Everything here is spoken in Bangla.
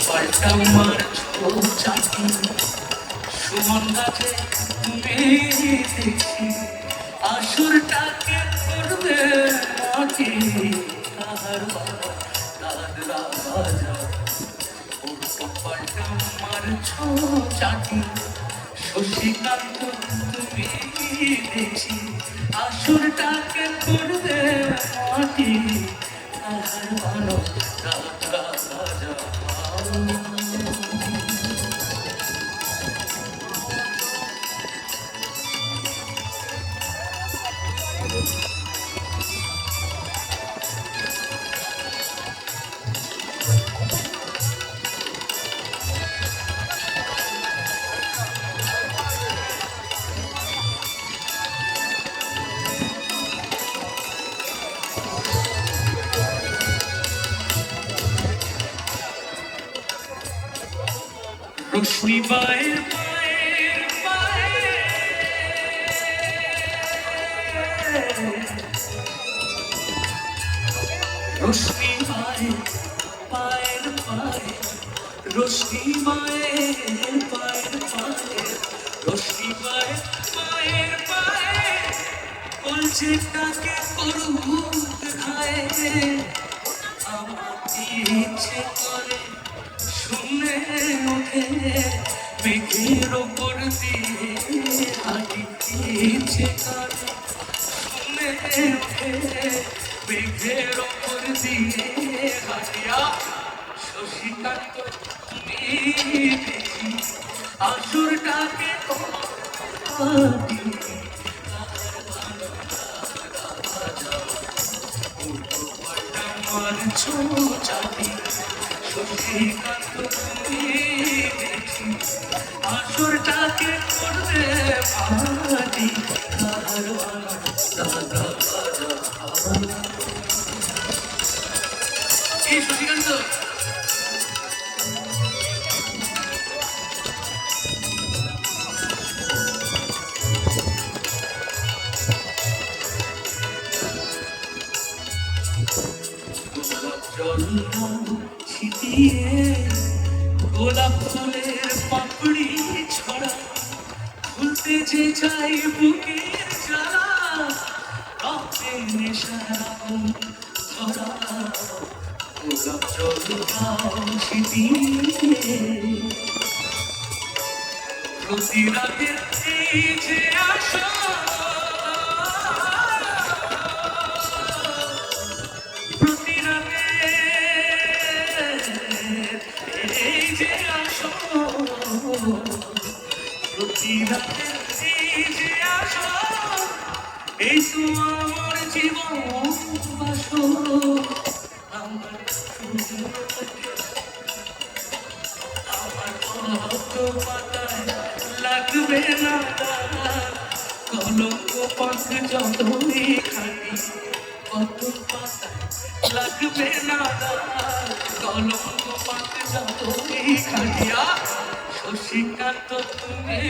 পাল্টা মারছো চাটি সুমন গাছে তুমি দেখি আসুরটাকে করবে মাটি তাহার রাজা উল্টো পাল্টা মারছো চাটি শশীকান্ত তুমি দেখি আসুরটাকে করবে মাটি তাহার ভালো রাজা রশ্মি বায়ের রশ্মি মায়ের পায়ের পায়ে রশ্মি মায়ের পায়ের পায়ে রশ্মি মায়ের পায়ের পায়ে কলসিটাকে করুক খায় আমার ইচ্ছে করে শুনে ওঠে মেঘের ওপর দিয়ে হাঁটিতে ইচ্ছে করে শুনে ওঠে মেঘের ওপর দিয়ে হাঁটিয়া শশীকান্ত তুমি দেখি আসুরটাকে মারছো চাটি শশীকান্ত তুমি দেখি আসুরটাকে করবে মাটি তাহার এই শশীকান্ত ছিটিয়ে গোলাপ ফুলের পাপড়ি ছড়া খুলতে যে চাই বুকের জ্বালা রাতে নেশারা ধরা গোলাপ জল ছিটিয়ে প্রতি রাতের এই যে আশা এই তো আমার জীবন আমার পাতায় লাগবে না কলঙ্ক পাক যতই খাটি কত পাতায় লাগবে না কলঙ্ক পাক যতই খাটিয়া শশীকান্ত তুমি